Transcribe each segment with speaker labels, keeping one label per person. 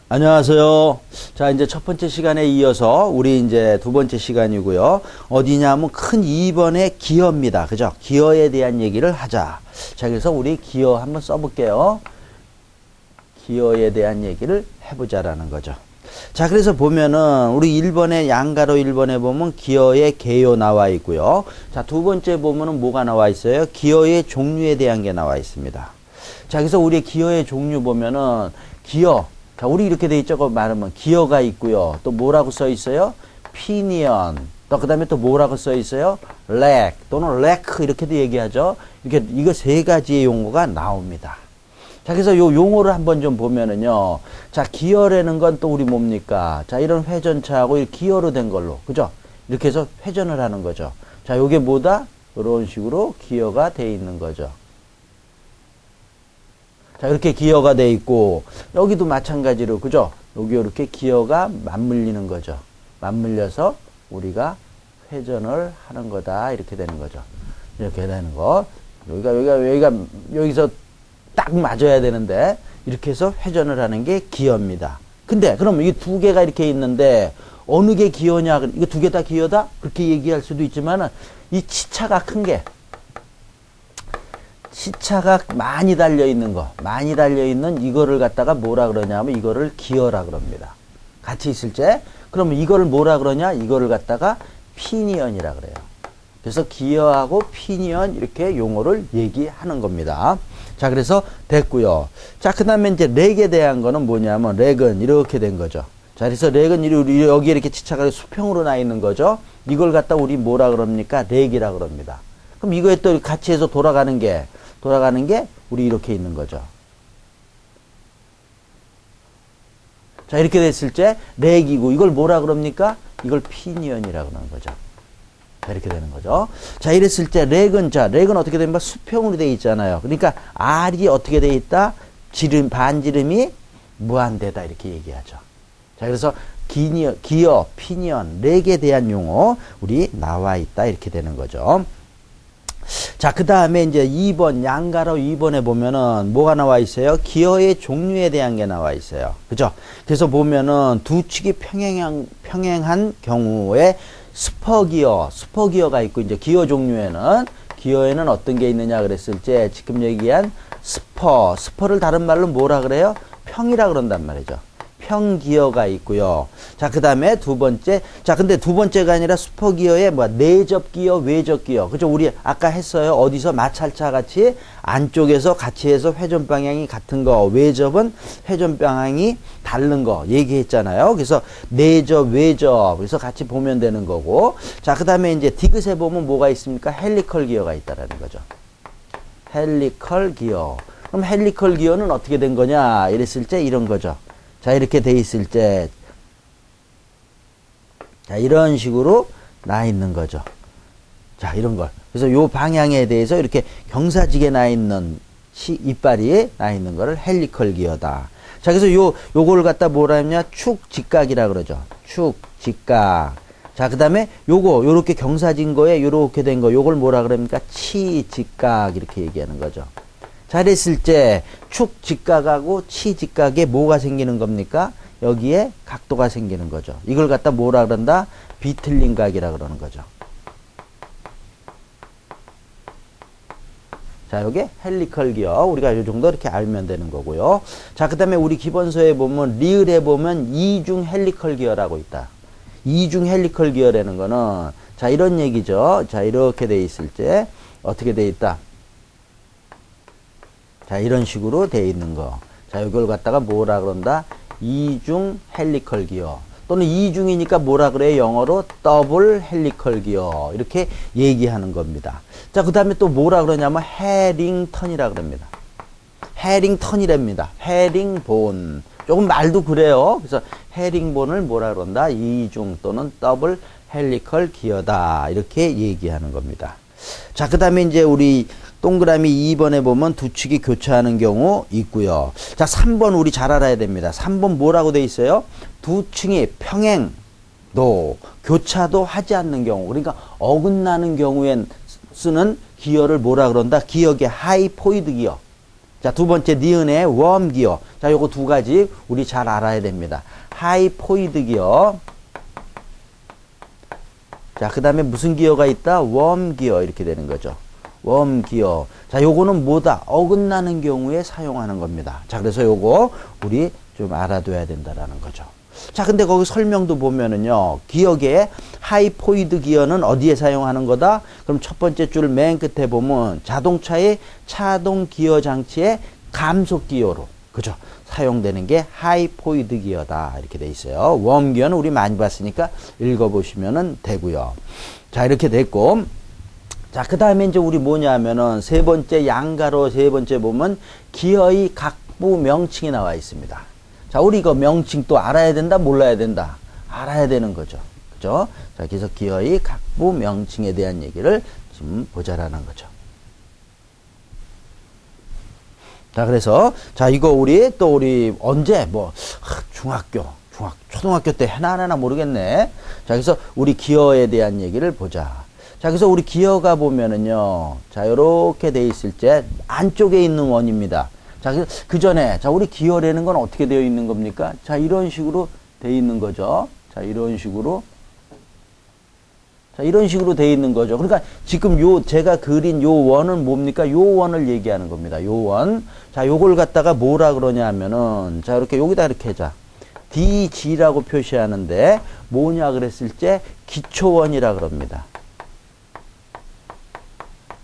Speaker 1: 안녕하세요. 자, 이제 첫 번째 시간에 이어서 우리 이제 두 번째 시간이고요. 어디냐면 큰 2번의 기어입니다. 그죠? 기어에 대한 얘기를 하자. 자, 그래서 우리 기어 한번 써볼게요. 기어에 대한 얘기를 해보자라는 거죠. 자, 그래서 보면은 우리 1번에 양가로 1번에 보면 기어의 개요 나와 있고요. 자, 두 번째 보면은 뭐가 나와 있어요? 기어의 종류에 대한 게 나와 있습니다. 자, 그래서 우리 기어의 종류 보면은 기어. 자, 우리 이렇게 돼 있죠. 말하면 기어가 있고요. 또 뭐라고 써 있어요? 피니언. 또 그다음에 또 뭐라고 써 있어요? 렉 또는 렉 이렇게도 얘기하죠. 이렇게 이거 세 가지의 용어가 나옵니다. 자, 그래서 요 용어를 한번 좀 보면은요. 자, 기어라는 건 또 우리 뭡니까? 자, 이런 회전차하고 이 기어로 된 걸로. 그죠? 이렇게 해서 회전을 하는 거죠. 자, 요게 뭐다? 이런 식으로 기어가 돼 있는 거죠. 자, 이렇게 기어가 돼 있고, 여기도 마찬가지로, 그죠? 여기 이렇게 기어가 맞물리는 거죠. 맞물려서 우리가 회전을 하는 거다. 이렇게 되는 거죠. 이렇게 되는 거. 여기서 딱 맞아야 되는데, 이렇게 해서 회전을 하는 게 기어입니다. 근데, 그럼 이 두 개가 이렇게 있는데, 어느 게 기어냐? 이거 두 개 다 기어다? 그렇게 얘기할 수도 있지만은, 이 치차가 큰 게, 치차가 많이 달려있는 거, 많이 달려있는 이거를 갖다가 뭐라 그러냐면 이거를 기어라 그럽니다. 같이 있을 때, 그러면 이거를 뭐라 그러냐? 이거를 갖다가 피니언이라 그래요. 그래서 기어하고 피니언 이렇게 용어를 얘기하는 겁니다. 자, 그래서 됐고요. 자, 그 다음에 이제 렉에 대한 거는 뭐냐면 렉은 이렇게 된 거죠. 자, 그래서 렉은 여기에 이렇게 치차가 수평으로 나 있는 거죠. 이걸 갖다 우리 뭐라 그럽니까? 렉이라 그럽니다. 그럼 이거에 또 같이 해서 돌아가는 게 우리 이렇게 있는 거죠. 자, 이렇게 됐을 때 렉이고 이걸 뭐라 그럽니까? 이걸 피니언이라 그러는 거죠. 자, 이렇게 되는 거죠. 자, 이랬을 때 렉은 어떻게 됩니까? 수평으로 되어 있잖아요. 그러니까 R이 어떻게 되어 있다? 반지름이 무한대다 이렇게 얘기하죠. 자, 그래서 기어, 피니언, 렉에 대한 용어 우리 나와 있다 이렇게 되는 거죠. 자, 그 다음에 이제 2번, 양가로 2번에 보면은 뭐가 나와 있어요? 기어의 종류에 대한 게 나와 있어요. 그죠? 그래서 보면은 두 축이 평행한 경우에 스퍼기어가 있고, 이제 기어에는 어떤 게 있느냐 그랬을 때, 지금 얘기한 스퍼를 다른 말로 뭐라 그래요? 평이라 그런단 말이죠. 평기어가 있고요. 자, 그 다음에 두 번째. 자, 근데 두 번째가 아니라 슈퍼기어에 내접기어, 외접기어. 그죠? 우리 아까 했어요. 어디서 마찰차 같이 안쪽에서 같이 해서 회전 방향이 같은 거. 외접은 회전 방향이 다른 거 얘기했잖아요. 그래서 내접, 외접. 그래서 같이 보면 되는 거고. 자, 그 다음에 이제 디귿에 보면 뭐가 있습니까? 헬리컬 기어가 있다라는 거죠. 헬리컬 기어. 그럼 헬리컬 기어는 어떻게 된 거냐? 이랬을 때 이런 거죠. 자, 이렇게 돼 있을 때, 자, 이런 식으로 나 있는 거죠. 자, 이런 걸. 그래서 요 방향에 대해서 이렇게 경사지게 나 있는 이빨이 나 있는 거를 헬리컬 기어다. 자, 그래서 요걸 갖다 뭐라 했냐? 축직각이라 그러죠. 축직각. 자, 그 다음에 요렇게 경사진 거에 요렇게 된 거, 요걸 뭐라 그럽니까? 치직각. 이렇게 얘기하는 거죠. 자, 이랬을 때 축직각하고 치직각에 뭐가 생기는 겁니까? 여기에 각도가 생기는 거죠. 이걸 갖다 뭐라 그런다? 비틀린 각이라 그러는 거죠. 자, 요게 헬리컬 기어. 우리가 요 정도 이렇게 알면 되는 거고요. 자, 그 다음에 우리 기본서에 보면 리을에 보면 이중 헬리컬 기어라고 있다. 이중 헬리컬 기어라는 거는 자, 이런 얘기죠. 자, 이렇게 돼 있을 때 어떻게 돼 있다? 자, 이런 식으로 돼 있는 거. 자, 이걸 갖다가 뭐라 그런다? 이중 헬리컬 기어. 또는 이중이니까 뭐라 그래요? 영어로 더블 헬리컬 기어. 이렇게 얘기하는 겁니다. 자, 그 다음에 또 뭐라 그러냐면 해링턴이라 그럽니다. 해링턴이랍니다. 해링본. 조금 말도 그래요. 그래서 해링본을 뭐라 그런다? 이중 또는 더블 헬리컬 기어다. 이렇게 얘기하는 겁니다. 자, 그 다음에 이제 우리 동그라미 2번에 보면 두 축이 교차하는 경우 있고요. 자, 3번 우리 잘 알아야 됩니다. 3번 뭐라고 돼 있어요? 두 층이 평행도 교차도 하지 않는 경우, 그러니까 어긋나는 경우엔 쓰는 기어를 뭐라 그런다? 기억의 하이포이드 기어. 자, 두 번째 니은의 웜 기어. 자, 요거 두 가지 우리 잘 알아야 됩니다. 하이포이드 기어. 자, 그 다음에 무슨 기어가 있다? 웜 기어. 이렇게 되는 거죠. 웜 기어. 자, 요거는 뭐다? 어긋나는 경우에 사용하는 겁니다. 자, 그래서 요거 우리 좀 알아둬야 된다라는 거죠. 자, 근데 거기 설명도 보면은요, 기억에 하이포이드 기어는 어디에 사용하는 거다? 그럼 첫 번째 줄 맨 끝에 보면 자동차의 차동 기어 장치의 감속 기어로, 그죠? 사용되는 게 하이포이드 기어다. 이렇게 돼 있어요. 웜 기어는 우리 많이 봤으니까 읽어보시면 되고요. 자, 이렇게 됐고. 자, 그 다음에 이제 우리 뭐냐 하면은 세 번째 양가로 세 번째 보면 기어의 각부 명칭이 나와 있습니다. 자, 우리 이거 명칭 또 알아야 된다, 몰라야 된다? 알아야 되는 거죠. 그죠? 자, 그래서 기어의 각부 명칭에 대한 얘기를 지금 보자라는 거죠. 자, 그래서, 자, 이거 우리 언제, 초등학교 때 해나 안 하나 모르겠네. 자, 그래서 우리 기어에 대한 얘기를 보자. 자, 그래서 우리 기어가 보면은요, 자, 요렇게 돼 있을 때 안쪽에 있는 원입니다. 자, 그 전에, 자, 우리 기어라는 건 어떻게 되어 있는 겁니까? 자, 이런 식으로 되어 있는 거죠. 자, 이런 식으로. 자, 이런 식으로 되어 있는 거죠. 그러니까 지금 제가 그린 요 원은 뭡니까? 요 원을 얘기하는 겁니다. 요 원. 자, 요걸 갖다가 뭐라 그러냐 하면은, 자, 이렇게 여기다 이렇게 하자. DG라고 표시하는데, 뭐냐 그랬을 때, 기초원이라 그럽니다.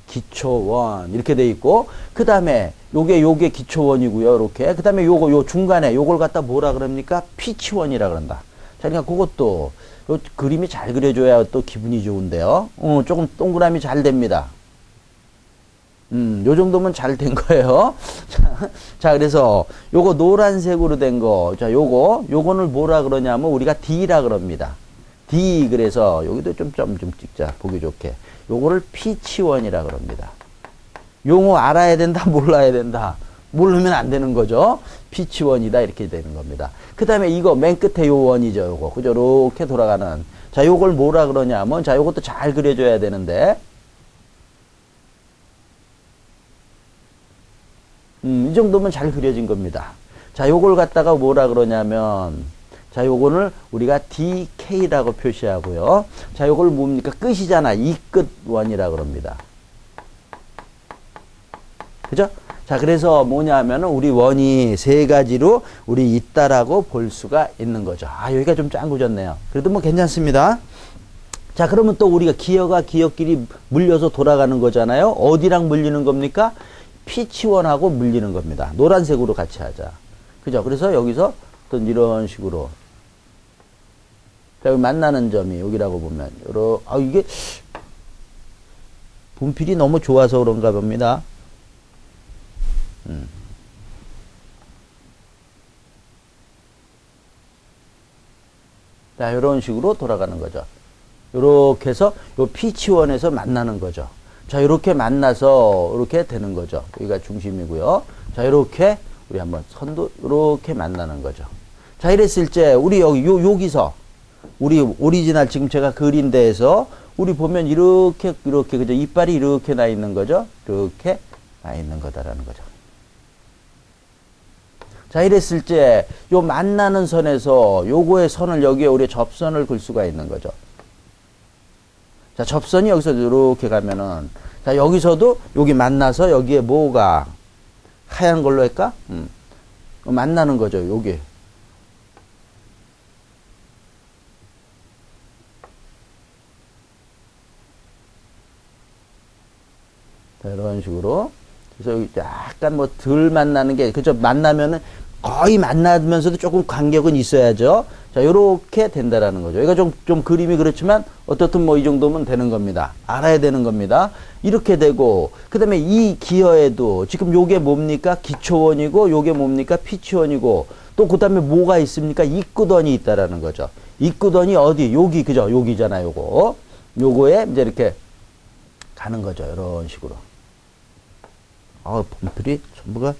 Speaker 1: 기초원 이렇게 돼 있고, 그 다음에 요게 기초원이고요. 이렇게. 그 다음에 요 중간에 요걸 갖다 뭐라 그럽니까? 피치원이라 그런다. 자, 그러니까 그것도 요 그림이 잘 그려줘야 또 기분이 좋은데요. 조금 동그라미 잘 됩니다. 요 정도면 잘 된 거예요. 자, 그래서 요거 노란색으로 된 거, 자, 요거를 뭐라 그러냐면 우리가 D라 그럽니다. D, 그래서 여기도 좀 찍자. 보기 좋게. 요거를 피치원이라 그럽니다. 용어 알아야 된다, 몰라야 된다. 모르면 안 되는 거죠. 피치원이다, 이렇게 되는 겁니다. 그 다음에 이거 맨 끝에 요 원이죠, 요거. 그죠? 이렇게 돌아가는. 자, 요걸 뭐라 그러냐면, 자, 요것도 잘 그려줘야 되는데, 이 정도면 잘 그려진 겁니다. 자, 요걸 갖다가 뭐라 그러냐면, 자, 요거를 우리가 DK라고 표시하고요. 자, 요걸 뭡니까? 끝이잖아. 이 끝 원이라 그럽니다. 그죠? 자, 그래서 뭐냐 하면은 우리 원이 세 가지로 우리 있다라고 볼 수가 있는 거죠. 아, 여기가 좀 짱구졌네요. 그래도 뭐 괜찮습니다. 자, 그러면 또 우리가 기어가 기어끼리 물려서 돌아가는 거잖아요. 어디랑 물리는 겁니까? 피치원하고 물리는 겁니다. 노란색으로 같이 하자. 그죠? 그래서 여기서 또 이런 식으로. 자, 여기 만나는 점이 여기라고 보면, 이게 분필이 너무 좋아서 그런가 봅니다. 자, 이런 식으로 돌아가는 거죠. 요렇게 해서 요 피치원에서 만나는 거죠. 자, 요렇게 만나서 이렇게 되는 거죠. 여기가 중심이고요. 자, 요렇게 우리 한번 선도 요렇게 만나는 거죠. 자, 이랬을 때 우리 여기서 우리 오리지널 지금 제가 그린 데에서 우리 보면 이렇게 그죠? 이빨이 이렇게 나 있는 거죠. 이렇게 나 있는 거다라는 거죠. 자, 이랬을 때 요 만나는 선에서 요거의 선을 여기에 우리 접선을 글 수가 있는 거죠. 자, 접선이 여기서 이렇게 가면은, 자, 여기서도 여기 만나서 여기에 뭐가 하얀 걸로 할까? 만나는 거죠. 여기. 자, 이런 식으로. 그래서 여기 약간 뭐 덜 만나는 게, 그죠? 만나면은 거의 만나면서도 조금 간격은 있어야죠. 자, 요렇게 된다라는 거죠. 이거 좀 그림이 그렇지만, 어떻든 뭐 이 정도면 되는 겁니다. 알아야 되는 겁니다. 이렇게 되고, 그 다음에 이 기어에도 지금 요게 뭡니까? 기초원이고, 요게 뭡니까? 피치원이고, 또 그 다음에 뭐가 있습니까? 입구던이 있다라는 거죠. 입구던이 어디? 여기, 그죠? 여기잖아요, 요거. 요거에 이제 이렇게 가는 거죠. 이런 식으로. 분필이 전부가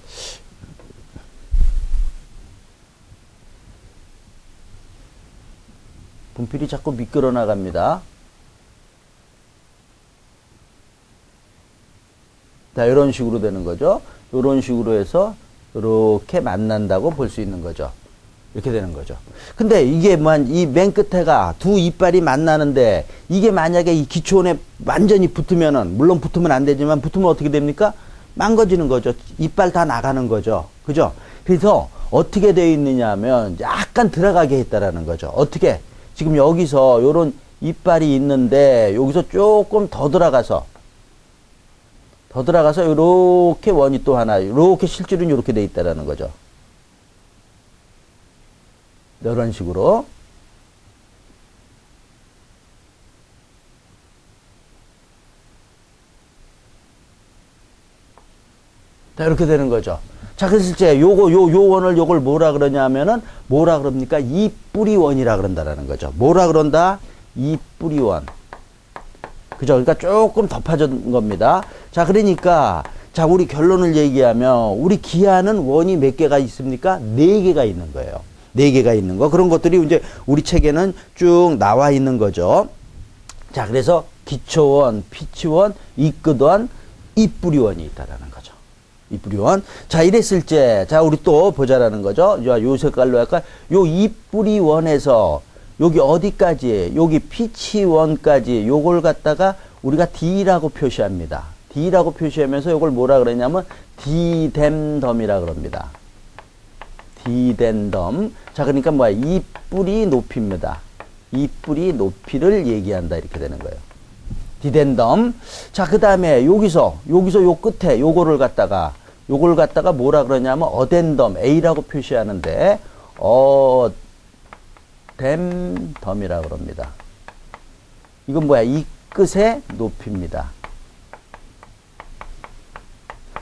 Speaker 1: 분필이 자꾸 미끄러 나갑니다. 자, 이런 식으로 되는 거죠. 이런 식으로 해서 이렇게 만난다고 볼 수 있는 거죠. 이렇게 되는 거죠. 근데 이게 이 맨 끝에가 두 이빨이 만나는데 이게 만약에 이 기초원에 완전히 붙으면은, 물론 붙으면 안 되지만 붙으면 어떻게 됩니까? 망가지는 거죠. 이빨 다 나가는 거죠. 그죠? 그래서 어떻게 되어 있느냐 하면 약간 들어가게 했다라는 거죠. 어떻게? 지금 여기서 요런 이빨이 있는데 여기서 조금 더 들어가서 요렇게 원이 또 하나, 요렇게 실줄은 요렇게 돼 있다라는 거죠. 이런 식으로. 자, 이렇게 되는 거죠. 자, 그래서 이제 요 원을 요걸 뭐라 그러냐면은, 뭐라 그럽니까? 이뿌리원이라 그런다라는 거죠. 뭐라 그런다? 이뿌리원. 그죠? 그러니까 조금 덮어진 겁니다. 자, 그러니까, 자, 우리 결론을 얘기하면, 우리 기하는 원이 몇 개가 있습니까? 4개가 있는 거예요. 4개가 있는 거. 그런 것들이 이제 우리 책에는 쭉 나와 있는 거죠. 자, 그래서 기초원, 피치원, 이끄원, 이뿌리원이 있다라는 거죠. 이뿌리원. 자, 이랬을 때, 자, 우리 또 보자라는 거죠. 요 색깔로 할까? 요 이뿌리원에서 여기 어디까지? 여기 피치원까지 요걸 갖다가 우리가 D라고 표시합니다. D라고 표시하면서 요걸 뭐라 그러냐면 디댐덤이라 그럽니다. 디댐덤. 자, 그러니까 뭐야? 이 뿌리 높이입니다. 이 뿌리 높이를 얘기한다. 이렇게 되는 거예요. 디덴덤. 자, 그 다음에 여기서 요 끝에 요걸 갖다가 뭐라 그러냐면 어덴덤, A라고 표시하는데, 댐덤이라 그럽니다. 이건 뭐야? 이 끝의 높이입니다.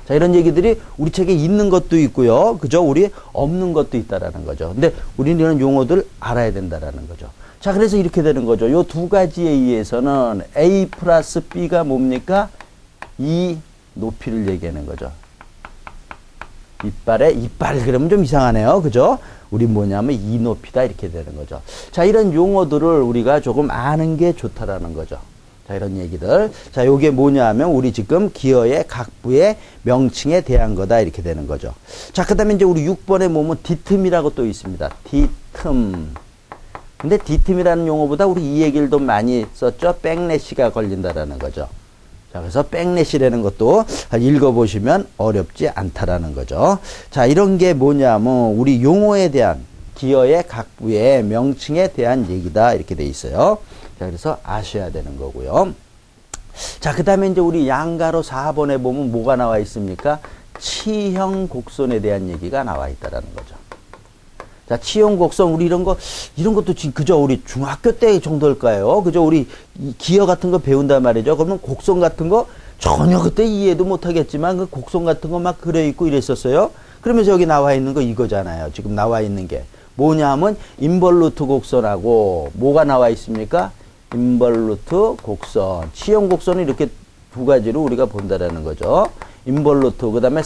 Speaker 1: 자, 이런 얘기들이 우리 책에 있는 것도 있고요. 그죠? 우리 없는 것도 있다라는 거죠. 근데 우리는 이런 용어들 알아야 된다라는 거죠. 자, 그래서 이렇게 되는 거죠. 요 두 가지에 의해서는 A 플러스 B가 뭡니까? 이 높이를 얘기하는 거죠. 이빨 그러면 좀 이상하네요. 그죠? 우리 뭐냐면 이 높이다 이렇게 되는 거죠. 자, 이런 용어들을 우리가 조금 아는 게 좋다라는 거죠. 자, 이런 얘기들. 자, 요게 뭐냐 하면 우리 지금 기어의 각부의 명칭에 대한 거다 이렇게 되는 거죠. 자, 그 다음에 이제 우리 6번에 보면 디틈이라고 또 있습니다. 디틈. 근데 디틈이라는 용어보다 우리 이 얘기를 더 많이 썼죠. 백래시가 걸린다라는 거죠. 자, 그래서 백래시라는 것도 읽어보시면 어렵지 않다라는 거죠. 자, 이런 게 뭐냐면 우리 용어에 대한 기어의 각부의 명칭에 대한 얘기다 이렇게 돼 있어요. 자, 그래서 아셔야 되는 거고요. 자, 그 다음에 이제 우리 양가로 4번에 보면 뭐가 나와 있습니까? 치형 곡선에 대한 얘기가 나와 있다라는 거죠. 자, 치형 곡선, 우리 이런 것도 지금 그저 우리 중학교 때 정도일까요? 그저 우리 기어 같은 거 배운단 말이죠. 그러면 곡선 같은 거 전혀 그때 이해도 못 하겠지만 그 곡선 같은 거 막 그려 있고 이랬었어요. 그러면서 여기 나와 있는 거 이거잖아요. 지금 나와 있는 게. 뭐냐 하면 인벌루트 곡선하고 뭐가 나와 있습니까? 인벌루트 곡선. 치형 곡선은 이렇게 두 가지로 우리가 본다라는 거죠. 인벌루트, 그 다음에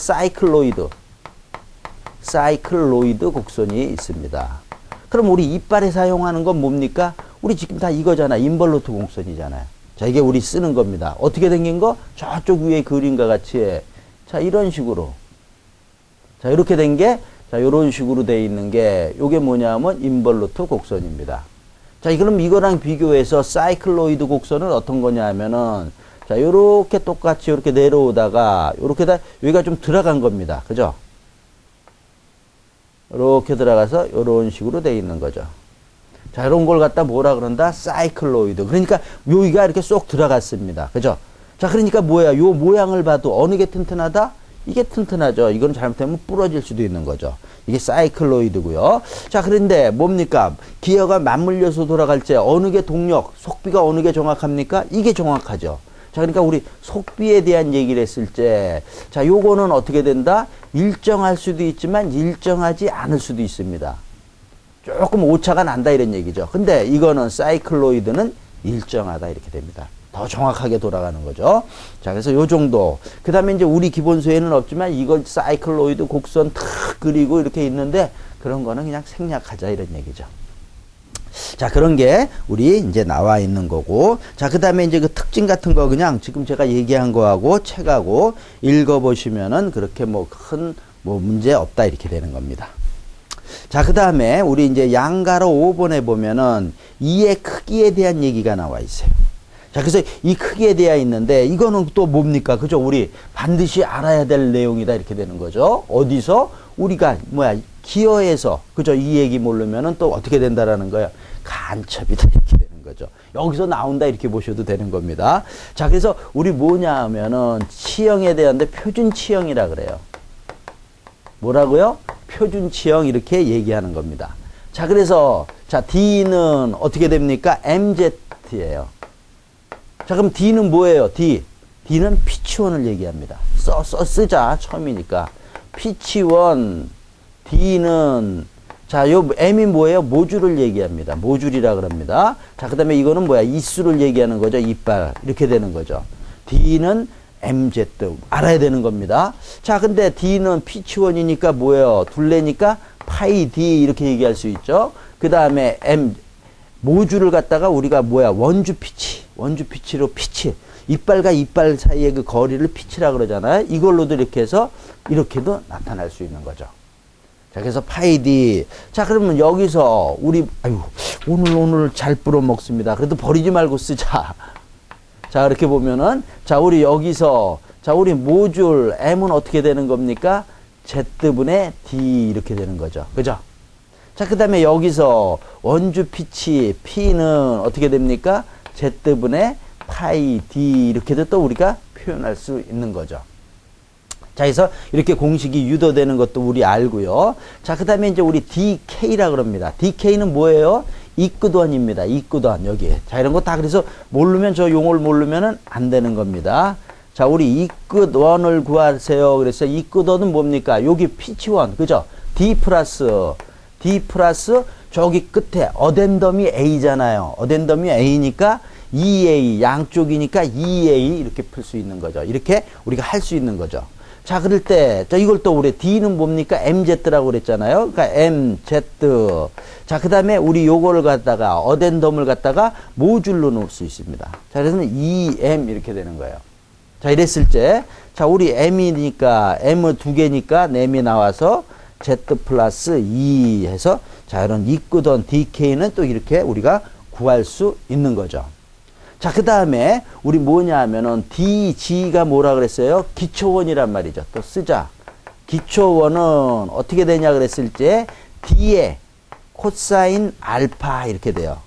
Speaker 1: 사이클로이드 곡선이 있습니다. 그럼 우리 이빨에 사용하는 건 뭡니까? 우리 지금 다 이거잖아. 인벌루트 곡선이잖아요. 자, 이게 우리 쓰는 겁니다. 어떻게 생긴 거? 저쪽 위에 그림과 같이. 자, 이런 식으로. 자, 이렇게 된 게, 자, 이런 식으로 돼 있는 게, 요게 뭐냐면 인벌루트 곡선입니다. 자, 그럼 이거랑 비교해서 사이클로이드 곡선은 어떤 거냐 하면은, 자, 요렇게 똑같이 요렇게 내려오다가, 요렇게 다, 여기가 좀 들어간 겁니다. 그죠? 이렇게 들어가서 이런 식으로 돼 있는 거죠. 자, 이런 걸 갖다 뭐라 그런다? 사이클로이드. 그러니까 여기가 이렇게 쏙 들어갔습니다. 그죠? 자, 그러니까 뭐야? 요 모양을 봐도 어느 게 튼튼하다? 이게 튼튼하죠. 이건 잘못하면 부러질 수도 있는 거죠. 이게 사이클로이드고요. 자, 그런데 뭡니까? 기어가 맞물려서 돌아갈 때 어느 게 동력, 속비가 어느 게 정확합니까? 이게 정확하죠. 자, 그러니까 우리 속비에 대한 얘기를 했을 때, 자, 요거는 어떻게 된다? 일정할 수도 있지만 일정하지 않을 수도 있습니다. 조금 오차가 난다 이런 얘기죠. 근데 이거는 사이클로이드는 일정하다 이렇게 됩니다. 더 정확하게 돌아가는 거죠. 자, 그래서 요 정도. 그 다음에 이제 우리 기본소에는 없지만 이걸 사이클로이드 곡선 탁 그리고 이렇게 있는데 그런 거는 그냥 생략하자 이런 얘기죠. 자, 자, 그런 게 우리 이제 나와 있는 거고. 자, 그 다음에 이제 그 특징 같은 거 그냥 지금 제가 얘기한 거하고 책하고 읽어보시면은 그렇게 뭐 큰 뭐 문제 없다 이렇게 되는 겁니다. 자, 그 다음에 우리 이제 양가로 5번에 보면은 이의 크기에 대한 얘기가 나와 있어요. 자, 그래서 이 크기에 대해 있는데 이거는 또 뭡니까? 그죠? 우리 반드시 알아야 될 내용이다 이렇게 되는 거죠. 어디서? 우리가 기어에서 그죠? 이 얘기 모르면은 또 어떻게 된다라는 거예요. 간첩이다 이렇게 되는 거죠. 여기서 나온다 이렇게 보셔도 되는 겁니다. 자, 그래서 우리 뭐냐 하면은 치형에 대한데 표준치형이라 그래요. 뭐라고요? 표준치형 이렇게 얘기하는 겁니다. 자, 그래서 자, D는 어떻게 됩니까? MZ예요. 자, 그럼 D는 뭐예요? D는 피치원을 얘기합니다. 쓰자. 처음이니까. 피치원, D는, 자, 요 M이 뭐예요? 모듈을 얘기합니다. 모듈이라 그럽니다. 자, 그 다음에 이거는 뭐야? 이수를 얘기하는 거죠. 이빨. 이렇게 되는 거죠. D는 MZ. 알아야 되는 겁니다. 자, 근데 D는 피치원이니까 뭐예요? 둘레니까 파이 D 이렇게 얘기할 수 있죠. 그 다음에 모듈을 갖다가 우리가 뭐야? 원주 피치로 피치. 이빨과 이빨 사이의 그 거리를 피치라 그러잖아요. 이걸로도 이렇게 해서 이렇게도 나타날 수 있는 거죠. 자, 그래서 파이 D. 자, 그러면 여기서 우리 오늘 잘 뿌려 먹습니다. 그래도 버리지 말고 쓰자. 자, 이렇게 보면은 자, 우리 여기서 자, 우리 모듈 M은 어떻게 되는 겁니까? Z분의 D 이렇게 되는 거죠. 그죠? 자, 그 다음에 여기서 원주 피치 P는 어떻게 됩니까? Z분의 파이 D 이렇게도 또 우리가 표현할 수 있는 거죠. 자, 그래서 이렇게 공식이 유도되는 것도 우리 알고요. 자, 그 다음에 이제 우리 DK라 그럽니다. DK는 뭐예요? 이끄던입니다. 이끄던 여기. 자, 이런 거 다 그래서 모르면 저 용어를 모르면은 안 되는 겁니다. 자, 우리 이끄던을 구하세요. 그래서 이끄던은 뭡니까? 여기 피치원. 그죠? D 플러스 저기 끝에 어덴덤이 A잖아요. 어덴덤이 A니까 2A 양쪽이니까 2A 이렇게 풀 수 있는 거죠. 이렇게 우리가 할 수 있는 거죠. 자, 그럴 때, 자, 이걸 또 우리 D는 뭡니까? MZ라고 그랬잖아요. 그러니까 MZ. 자, 그 다음에 우리 요거를 갖다가, 어덴덤을 갖다가 모듈로 놓을 수 있습니다. 자, 그래서 2M 이렇게 되는 거예요. 자, 이랬을 때, 자, 우리 M이니까, M 두 개니까, M이 나와서 Z 플러스 2 해서, 자, 이런 이끄던 DK는 또 이렇게 우리가 구할 수 있는 거죠. 자, 그 다음에 우리 뭐냐 하면은 DG가 뭐라 그랬어요? 기초원이란 말이죠. 또 쓰자. 기초원은 어떻게 되냐 그랬을 때 D의 코사인 알파 이렇게 돼요.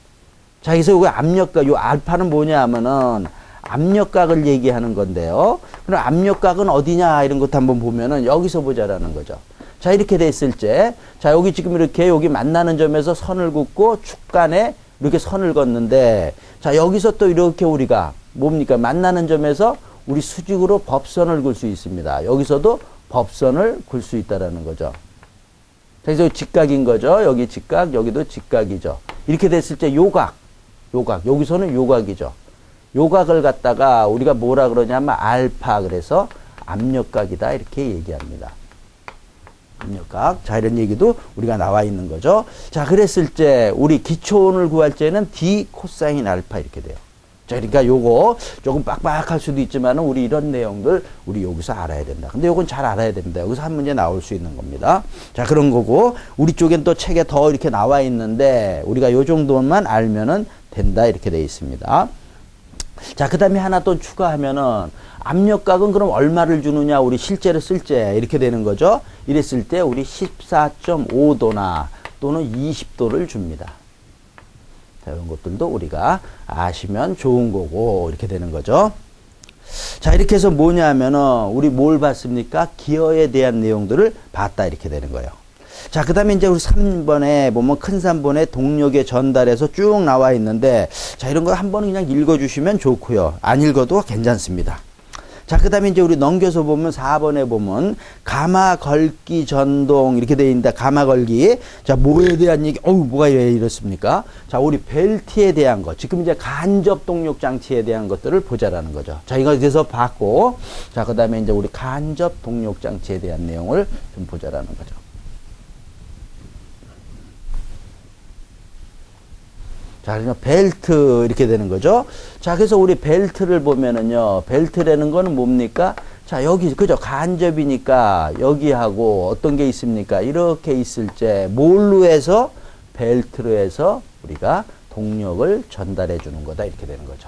Speaker 1: 자, 그래서 여기 압력각, 요 알파는 뭐냐 하면은 압력각을 얘기하는 건데요. 그럼 압력각은 어디냐 이런 것도 한번 보면은 여기서 보자라는 거죠. 자, 이렇게 됐을 때, 자, 여기 지금 이렇게 여기 만나는 점에서 선을 긋고 축간에 이렇게 선을 걷는데, 자, 여기서 또 이렇게 우리가 뭡니까? 만나는 점에서 우리 수직으로 법선을 굴 수 있습니다. 여기서도 법선을 굴 수 있다라는 거죠. 그래서 직각인 거죠. 여기 직각, 여기도 직각이죠. 이렇게 됐을 때 요각, 여기서는 요각이죠. 요각을 갖다가 우리가 뭐라 그러냐면 알파, 그래서 압력각이다 이렇게 얘기합니다. 압력각. 자, 이런 얘기도 우리가 나와 있는 거죠. 자, 그랬을 때 우리 기초원을 구할 때는 D 코사인 알파 이렇게 돼요. 자, 그러니까 요거 조금 빡빡할 수도 있지만 우리 이런 내용들 우리 여기서 알아야 된다. 근데 요건 잘 알아야 됩니다. 여기서 한 문제 나올 수 있는 겁니다. 자, 그런 거고 우리 쪽엔 또 책에 더 이렇게 나와 있는데 우리가 요 정도만 알면은 된다 이렇게 돼 있습니다. 자, 그 다음에 하나 또 추가하면은 압력각은 그럼 얼마를 주느냐 우리 실제로 쓸 때 이렇게 되는 거죠. 이랬을 때 우리 14.5도나 또는 20도를 줍니다. 자, 이런 것들도 우리가 아시면 좋은 거고 이렇게 되는 거죠. 자, 이렇게 해서 뭐냐면은 우리 뭘 봤습니까? 기어에 대한 내용들을 봤다 이렇게 되는 거예요. 자, 그 다음에 이제 우리 3번에 보면 큰 3번에 동력의 전달에서 쭉 나와 있는데, 자, 이런 거 한번 그냥 읽어주시면 좋고요. 안 읽어도 괜찮습니다. 자, 그 다음에 이제 우리 넘겨서 보면 4번에 보면 가마 걸기 전동 이렇게 되어 있는데, 가마 걸기. 자, 뭐에 대한 얘기, 뭐가 왜 이렇습니까? 자, 우리 벨트에 대한 거. 지금 이제 간접 동력 장치에 대한 것들을 보자라는 거죠. 자, 이거 그래서 봤고, 자, 그 다음에 이제 우리 간접 동력 장치에 대한 내용을 좀 보자라는 거죠. 자, 그러니까 벨트 이렇게 되는 거죠. 자, 그래서 우리 벨트를 보면은요, 벨트라는 거는 뭡니까? 자, 여기, 그죠? 간접이니까 여기하고 어떤 게 있습니까? 이렇게 있을 때 뭘로 해서? 벨트로 해서 우리가 동력을 전달해 주는 거다. 이렇게 되는 거죠.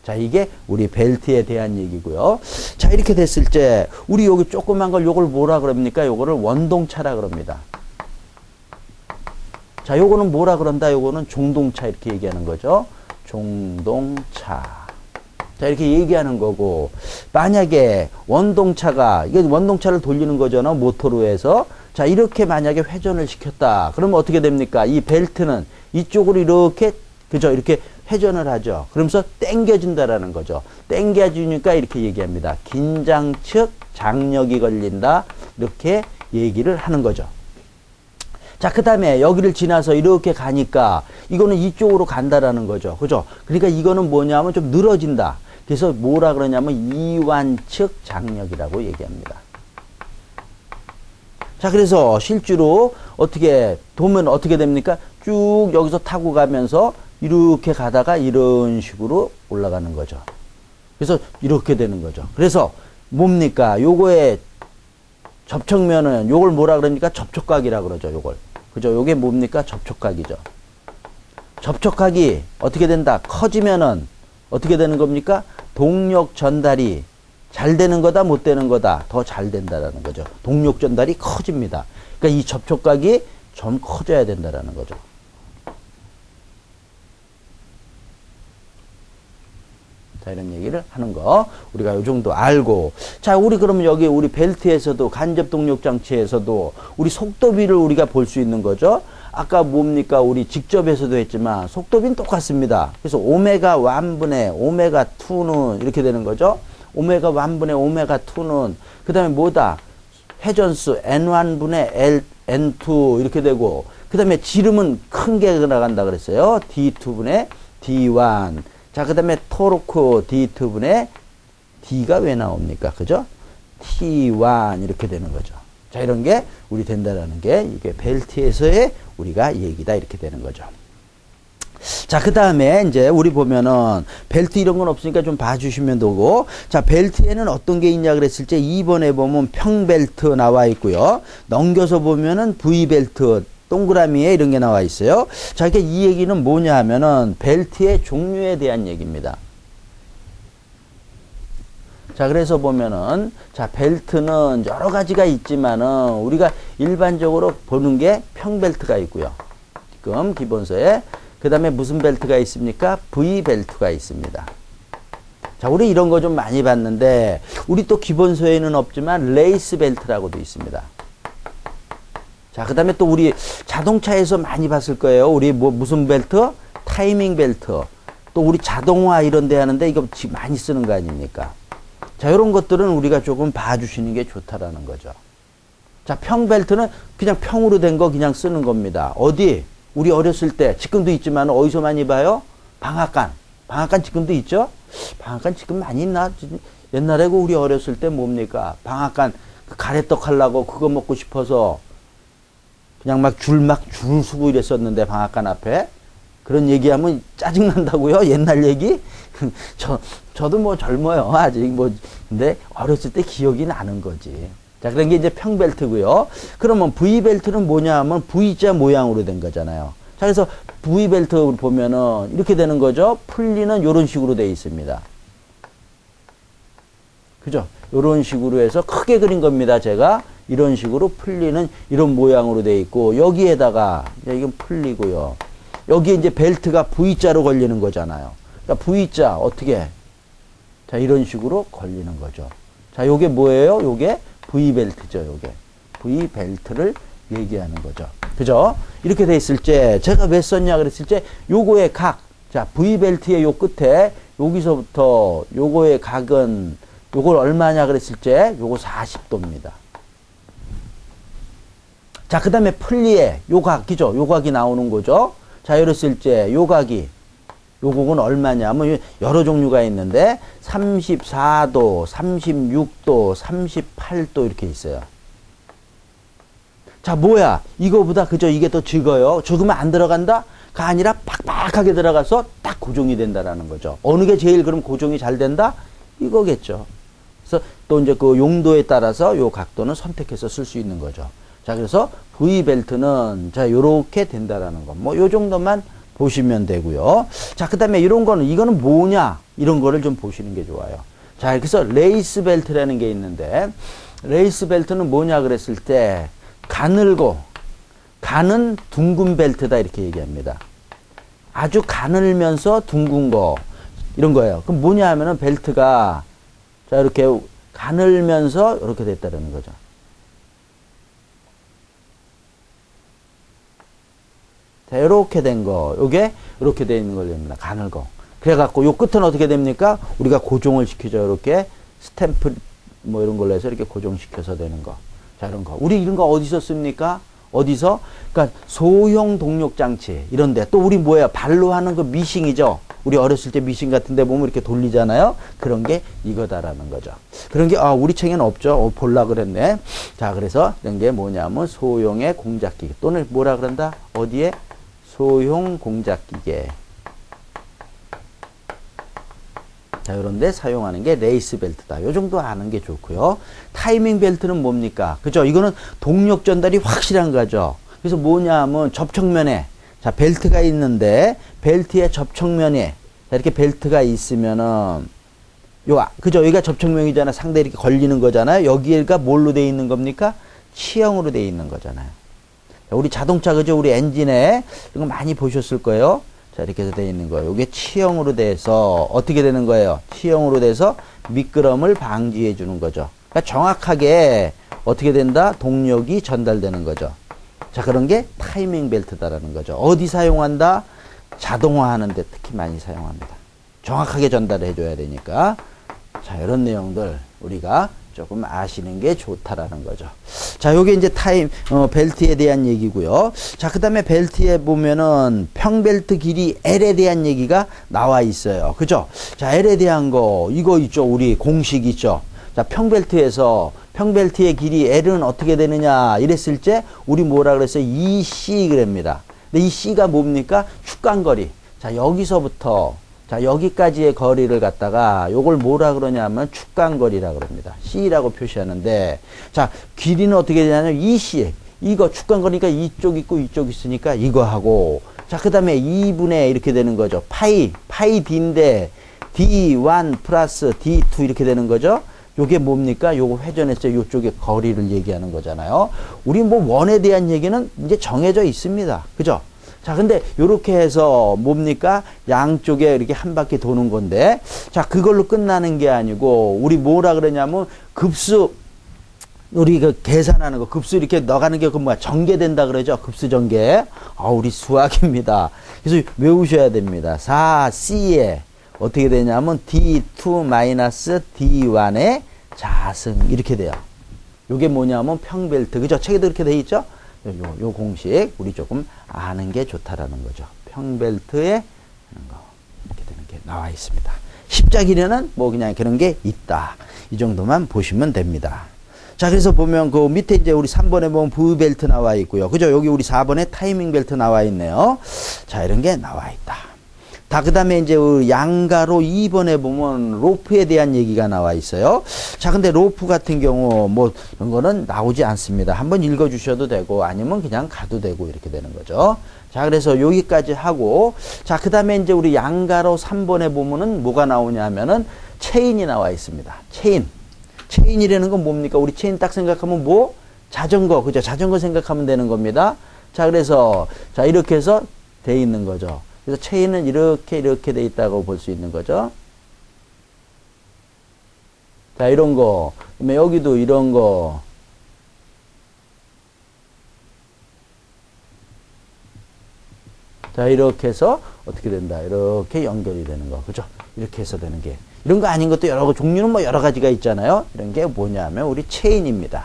Speaker 1: 자, 이게 우리 벨트에 대한 얘기고요. 자, 이렇게 됐을 때 우리 여기 조그만 걸 요걸 뭐라 그럽니까? 요거를 원동차라 그럽니다. 자, 요거는 뭐라 그런다? 요거는 종동차 이렇게 얘기하는 거죠. 종동차. 자, 이렇게 얘기하는 거고, 만약에 원동차가, 이게 원동차를 돌리는 거잖아, 모터로 해서. 자, 이렇게 만약에 회전을 시켰다. 그러면 어떻게 됩니까? 이 벨트는 이쪽으로 이렇게, 그죠? 이렇게 회전을 하죠. 그러면서 당겨진다라는 거죠. 당겨주니까 이렇게 얘기합니다. 긴장측 장력이 걸린다. 이렇게 얘기를 하는 거죠. 자, 그 다음에 여기를 지나서 이렇게 가니까 이거는 이쪽으로 간다라는 거죠. 그죠? 그러니까 이거는 뭐냐면 좀 늘어진다. 그래서 뭐라 그러냐면 이완측 장력이라고 얘기합니다. 자, 그래서 실제로 어떻게 보면 어떻게 됩니까? 쭉 여기서 타고 가면서 이렇게 가다가 이런 식으로 올라가는 거죠. 그래서 이렇게 되는 거죠. 그래서 뭡니까? 요거의 접촉면은 요걸 뭐라 그러니까 접촉각이라 그러죠. 요걸. 그죠? 요게 뭡니까? 접촉각이죠. 접촉각이 어떻게 된다? 커지면은 어떻게 되는 겁니까? 동력 전달이 잘 되는 거다, 못 되는 거다. 더 잘 된다라는 거죠. 동력 전달이 커집니다. 그러니까 이 접촉각이 좀 커져야 된다라는 거죠. 자, 이런 얘기를 하는 거 우리가 요 정도 알고, 자, 우리 그러면 여기 우리 벨트에서도 간접 동력 장치에서도 우리 속도비를 우리가 볼 수 있는 거죠. 아까 뭡니까? 우리 직접에서도 했지만 속도비는 똑같습니다. 그래서 오메가 1분의 오메가 2는 이렇게 되는 거죠. 오메가 1분의 오메가 2는 그 다음에 뭐다? 회전수 N1분의 N2 이렇게 되고, 그 다음에 지름은 큰 게 나간다 그랬어요. D2분의 D1. 자, 그 다음에 토르크 D2분의 D가 왜 나옵니까? 그죠? T1 이렇게 되는 거죠. 자, 이런 게 우리 된다라는 게 이게 벨트에서의 우리가 얘기다 이렇게 되는 거죠. 자, 그 다음에 이제 우리 보면은 벨트 이런 건 없으니까 좀 봐주시면 되고, 자, 벨트에는 어떤 게 있냐 그랬을 때 2번에 보면 평벨트 나와 있고요. 넘겨서 보면은 V벨트 동그라미에 이런 게 나와 있어요. 자, 이게 이 얘기는 뭐냐 하면은 벨트의 종류에 대한 얘기입니다. 자, 그래서 보면은, 자, 벨트는 여러 가지가 있지만은 우리가 일반적으로 보는 게 평벨트가 있고요. 지금 기본서에. 그 다음에 무슨 벨트가 있습니까? V벨트가 있습니다. 자, 우리 이런 거 좀 많이 봤는데, 우리 또 기본서에는 없지만 레이스 벨트라고도 있습니다. 자, 그 다음에 또 우리 자동차에서 많이 봤을 거예요. 우리 뭐 무슨 벨트? 타이밍 벨트. 또 우리 자동화 이런 데 하는데 이거 많이 쓰는 거 아닙니까? 자, 이런 것들은 우리가 조금 봐주시는 게 좋다라는 거죠. 자, 평벨트는 그냥 평으로 된 거 그냥 쓰는 겁니다. 어디? 우리 어렸을 때, 지금도 있지만 어디서 많이 봐요? 방앗간. 방앗간 지금도 있죠? 방앗간 지금 많이 있나? 옛날에 우리 어렸을 때 뭡니까? 방앗간 그 가래떡 하려고 그거 먹고 싶어서 그냥 막 줄 서고 이랬었는데, 방앗간 앞에. 그런 얘기하면 짜증난다고요? 옛날 얘기? 저도 뭐 젊어요. 아직 뭐. 근데 어렸을 때 기억이 나는 거지. 자, 그런 게 이제 평벨트고요. 그러면 V벨트는 뭐냐 하면 V자 모양으로 된 거잖아요. 자, 그래서 V벨트 보면은 이렇게 되는 거죠. 풀리는 이런 식으로 되어 있습니다. 그죠? 이런 식으로 해서 크게 그린 겁니다. 제가 이런 식으로 풀리는 이런 모양으로 되어 있고, 여기에다가 이건 풀리고요. 여기에 이제 벨트가 V자로 걸리는 거잖아요. 그러니까 V자 어떻게? 자, 이런 식으로 걸리는 거죠. 자, 요게 뭐예요? 요게 V벨트죠. 요게 V벨트를 얘기하는 거죠. 그죠? 이렇게 돼 있을 때 제가 왜 썼냐 그랬을 때 요거의 각, 자, V벨트의 요 끝에 여기서부터 요거의 각은 요걸 얼마냐 그랬을 때 요거 40도입니다. 자, 그 다음에 플리에 요 각이죠. 요 각이 나오는 거죠. 자, 이랬을 때 요 각이 요 각은 얼마냐? 뭐 여러 종류가 있는데 34도, 36도, 38도 이렇게 있어요. 자, 뭐야? 이거보다 그죠? 이게 더 적어요. 적으면 안 들어간다? 가 아니라 팍팍하게 들어가서 딱 고정이 된다라는 거죠. 어느 게 제일 그럼 고정이 잘 된다? 이거겠죠. 그래서 또 이제 그 용도에 따라서 요 각도는 선택해서 쓸 수 있는 거죠. 자, 그래서 V벨트는 자, 요렇게 된다라는 거. 뭐 요 정도만 보시면 되고요. 자, 그다음에 이런 거는 이거는 뭐냐? 이런 거를 좀 보시는 게 좋아요. 자, 그래서 레이스 벨트라는 게 있는데 레이스 벨트는 뭐냐 그랬을 때 가늘고 가는 둥근 벨트다 이렇게 얘기합니다. 아주 가늘면서 둥근 거 이런 거예요. 그럼 뭐냐 하면은 벨트가 자 이렇게 가늘면서 이렇게 됐다는 거죠. 자, 이렇게 된 거, 요게 이렇게 돼 있는 걸 됩니다. 가늘고. 그래갖고 요 끝은 어떻게 됩니까? 우리가 고정을 시키죠. 이렇게 스탬프 뭐 이런 걸로 해서 이렇게 고정시켜서 되는 거. 자, 이런 거. 우리 이런 거 어디서 씁니까? 어디서? 그러니까 소형 동력 장치 이런데 또 우리 뭐예요? 발로 하는 그 미싱이죠. 우리 어렸을 때 미싱 같은 데 보면 이렇게 돌리잖아요. 그런 게 이거다라는 거죠. 그런 게 우리 책에는 없죠. 볼라 그랬네. 자, 그래서 이런 게 뭐냐면 소형의 공작기계 또는 뭐라 그런다? 어디에? 소형 공작기계. 자, 요런데 사용하는 게 레이스 벨트다. 요 정도 아는 게 좋고요. 타이밍 벨트는 뭡니까? 그죠? 이거는 동력 전달이 확실한 거죠. 그래서 뭐냐 하면 접촉면에 자, 벨트가 있는데 벨트의 접촉면에 자, 이렇게 벨트가 있으면은 그죠? 여기가 접촉면이잖아. 상대에 이렇게 걸리는 거잖아요. 여기가 뭘로 돼 있는 겁니까? 치형으로 돼 있는 거잖아요. 자, 우리 자동차 그죠? 우리 엔진에 이거 많이 보셨을 거예요. 자, 이렇게 해서 되어 있는 거예요. 이게 치형으로 돼서 어떻게 되는 거예요? 치형으로 돼서 미끄럼을 방지해 주는 거죠. 그러니까 정확하게 어떻게 된다? 동력이 전달되는 거죠. 자, 그런 게 타이밍 벨트다라는 거죠. 어디 사용한다? 자동화 하는데 특히 많이 사용합니다. 정확하게 전달해 줘야 되니까. 자, 이런 내용들 우리가 조금 아시는 게 좋다라는 거죠. 자, 요게 이제 벨트에 대한 얘기고요. 자, 그 다음에 벨트에 보면은 평벨트 길이 L에 대한 얘기가 나와 있어요. 그죠? 자, L에 대한 거, 이거 있죠. 우리 공식 있죠. 자, 평벨트의 길이 L은 어떻게 되느냐 이랬을 때 우리 뭐라 그랬어요? 2C 그럽니다. 근데 이 C가 뭡니까? 축간거리. 자, 여기서부터 자, 여기까지의 거리를 갖다가 요걸 뭐라 그러냐면 축간거리라 그럽니다. C라고 표시하는데 자, 길이는 어떻게 되냐면 2C. 이거 축간거리니까 이쪽 있고 이쪽 있으니까 이거 하고 자, 그다음에 2분의 이렇게 되는 거죠. 파이 D인데 D1 플러스 D2 이렇게 되는 거죠. 요게 뭡니까? 요거 회전했어요. 요쪽에 거리를 얘기하는 거잖아요. 우리 뭐 원에 대한 얘기는 이제 정해져 있습니다. 그죠? 자, 근데 요렇게 해서 뭡니까? 양쪽에 이렇게 한 바퀴 도는 건데 자, 그걸로 끝나는 게 아니고 우리 뭐라 그러냐면 급수 우리 그 계산하는 거 급수 이렇게 넣어가는 게 그 뭐야? 전개된다 그러죠? 급수 전개. 우리 수학입니다. 그래서 외우셔야 됩니다. 4C에 어떻게 되냐면 D2-D1의 자승 이렇게 돼요. 요게 뭐냐면 평벨트. 그죠? 책에도 이렇게 돼 있죠? 요 공식 우리 조금 아는 게 좋다라는 거죠. 평벨트에 하는 거 이렇게 되는 게 나와 있습니다. 십자기에는 뭐 그냥 그런 게 있다. 이 정도만 보시면 됩니다. 자, 그래서 보면 그 밑에 이제 우리 3번에 보면 V벨트 나와 있고요. 그죠? 여기 우리 4번에 타이밍 벨트 나와 있네요. 자, 이런 게 나와 있다. 다, 그 다음에 이제 양가로 2번에 보면 로프에 대한 얘기가 나와 있어요. 자, 근데 로프 같은 경우 뭐 이런 거는 나오지 않습니다. 한번 읽어 주셔도 되고 아니면 그냥 가도 되고 이렇게 되는 거죠. 자, 그래서 여기까지 하고 자, 그 다음에 이제 우리 양가로 3번에 보면은 뭐가 나오냐 하면은 체인이 나와 있습니다. 체인이라는 건 뭡니까? 우리 체인 딱 생각하면 뭐? 자전거. 그죠? 자전거 생각하면 되는 겁니다. 자, 그래서 자, 이렇게 해서 돼 있는 거죠. 그래서 체인은 이렇게 돼 있다고 볼 수 있는 거죠. 자, 이런 거. 그다음에 여기도 이런 거. 자, 이렇게 해서 어떻게 된다. 이렇게 연결이 되는 거. 그죠? 이렇게 해서 되는 게. 이런 거 아닌 것도 종류는 뭐 여러 가지가 있잖아요. 이런 게 뭐냐면 우리 체인입니다.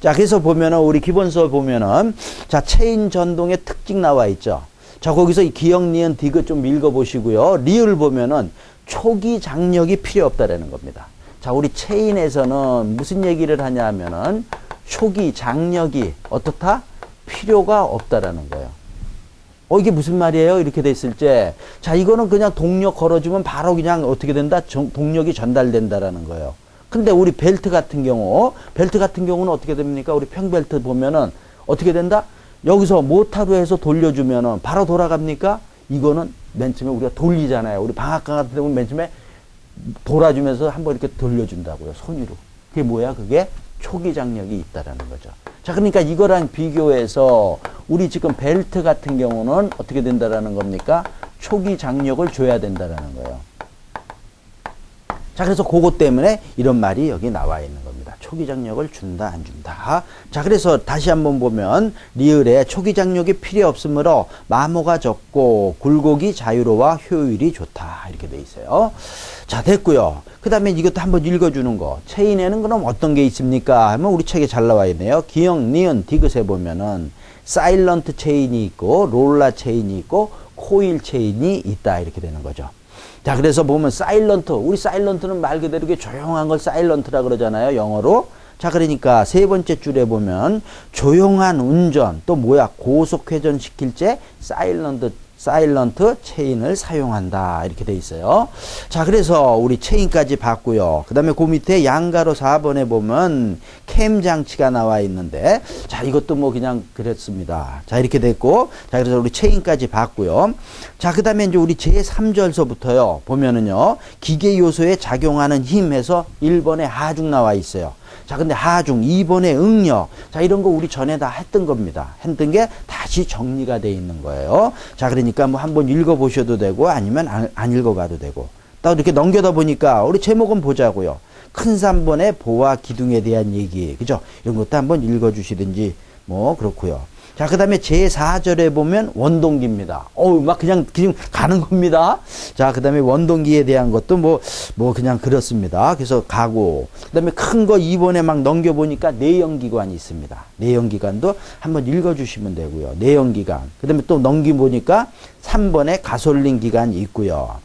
Speaker 1: 자, 그래서 보면은 우리 기본서 보면은 자, 체인 전동의 특징 나와 있죠. 자, 거기서 이 기역, 니은, 디귿 좀 읽어보시고요. 리을 보면은 초기 장력이 필요 없다라는 겁니다. 자, 우리 체인에서는 무슨 얘기를 하냐 하면은 초기 장력이 어떻다? 필요가 없다라는 거예요. 이게 무슨 말이에요? 이렇게 됐을 때, 자, 이거는 그냥 동력 걸어주면 바로 그냥 어떻게 된다? 동력이 전달된다라는 거예요. 근데 우리 벨트 같은 경우는 어떻게 됩니까? 우리 평벨트 보면은 어떻게 된다? 여기서 모터로 해서 돌려주면은 바로 돌아갑니까? 이거는 맨 처음에 우리가 돌리잖아요. 우리 방앗간 같은 경우는 맨 처음에 돌아주면서 한번 이렇게 돌려준다고요. 손으로. 그게 뭐야? 그게 초기 장력이 있다라는 거죠. 자, 그러니까 이거랑 비교해서 우리 지금 벨트 같은 경우는 어떻게 된다라는 겁니까? 초기 장력을 줘야 된다라는 거예요. 자, 그래서 그것 때문에 이런 말이 여기 나와 있는 겁니다. 초기 장력을 준다, 안 준다. 자, 그래서 다시 한번 보면 리을에 초기 장력이 필요 없으므로 마모가 적고 굴곡이 자유로워 효율이 좋다. 이렇게 돼 있어요. 자, 됐고요. 그 다음에 이것도 한번 읽어주는 거. 체인에는 그럼 어떤 게 있습니까? 하면 우리 책에 잘 나와 있네요. 기역, 니은, 디귿에 보면은 사일런트 체인이 있고 롤라 체인이 있고 코일 체인이 있다. 이렇게 되는 거죠. 자, 그래서 보면 사일런트, 우리 사일런트는 말 그대로 조용한 걸 사일런트라 그러잖아요, 영어로. 자, 그러니까 세 번째 줄에 보면 조용한 운전, 또 뭐야, 고속 회전 시킬 때 사일런트 체인을 사용한다. 이렇게 돼 있어요. 자, 그래서 우리 체인까지 봤고요. 그 다음에 그 밑에 양가로 4번에 보면 캠 장치가 나와 있는데, 자, 이것도 뭐 그냥 그랬습니다. 자, 이렇게 됐고, 자, 그래서 우리 체인까지 봤고요. 자, 그 다음에 이제 우리 제3절서부터요, 보면은요, 기계 요소에 작용하는 힘에서 1번에 하중 나와 있어요. 자, 근데 하중, 2번에 응력. 자, 이런 거 우리 전에 다 했던 겁니다. 했던 게 다시 정리가 돼 있는 거예요. 자, 그러니까 뭐 한번 읽어보셔도 되고, 아니면 안 읽어봐도 되고. 딱 이렇게 넘겨다 보니까, 우리 제목은 보자고요. 큰 3번의 보와 기둥에 대한 얘기. 그죠? 이런 것도 한번 읽어주시든지, 뭐, 그렇고요. 자, 그 다음에 제4절에 보면 원동기입니다. 막 그냥 가는 겁니다. 자, 그 다음에 원동기에 대한 것도 뭐 그냥 그렇습니다. 그래서 가고. 그 다음에 큰 거 2번에 막 넘겨보니까 내연기관이 있습니다. 내연기관도 한번 읽어주시면 되고요. 내연기관. 그 다음에 또 넘겨보니까 3번에 가솔린 기관이 있고요.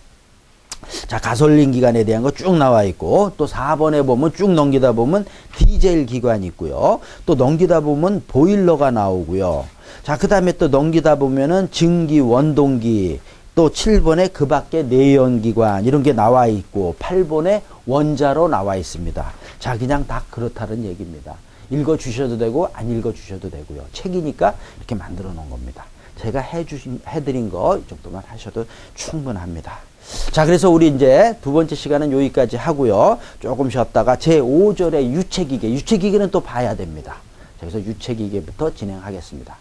Speaker 1: 자, 가솔린 기관에 대한 거 쭉 나와 있고, 또 4번에 보면 쭉 넘기다 보면 디젤 기관이 있고요. 또 넘기다 보면 보일러가 나오고요. 자, 그 다음에 또 넘기다 보면은 증기, 원동기, 또 7번에 그 밖에 내연기관, 이런 게 나와 있고, 8번에 원자로 나와 있습니다. 자, 그냥 다 그렇다는 얘기입니다. 읽어주셔도 되고, 안 읽어주셔도 되고요. 책이니까 이렇게 만들어 놓은 겁니다. 제가 해드린 거 이 정도만 하셔도 충분합니다. 자, 그래서 우리 이제 두 번째 시간은 여기까지 하고요. 조금 쉬었다가 제5절의 유체기계. 유체기계는 또 봐야 됩니다. 자, 그래서 유체기계부터 진행하겠습니다.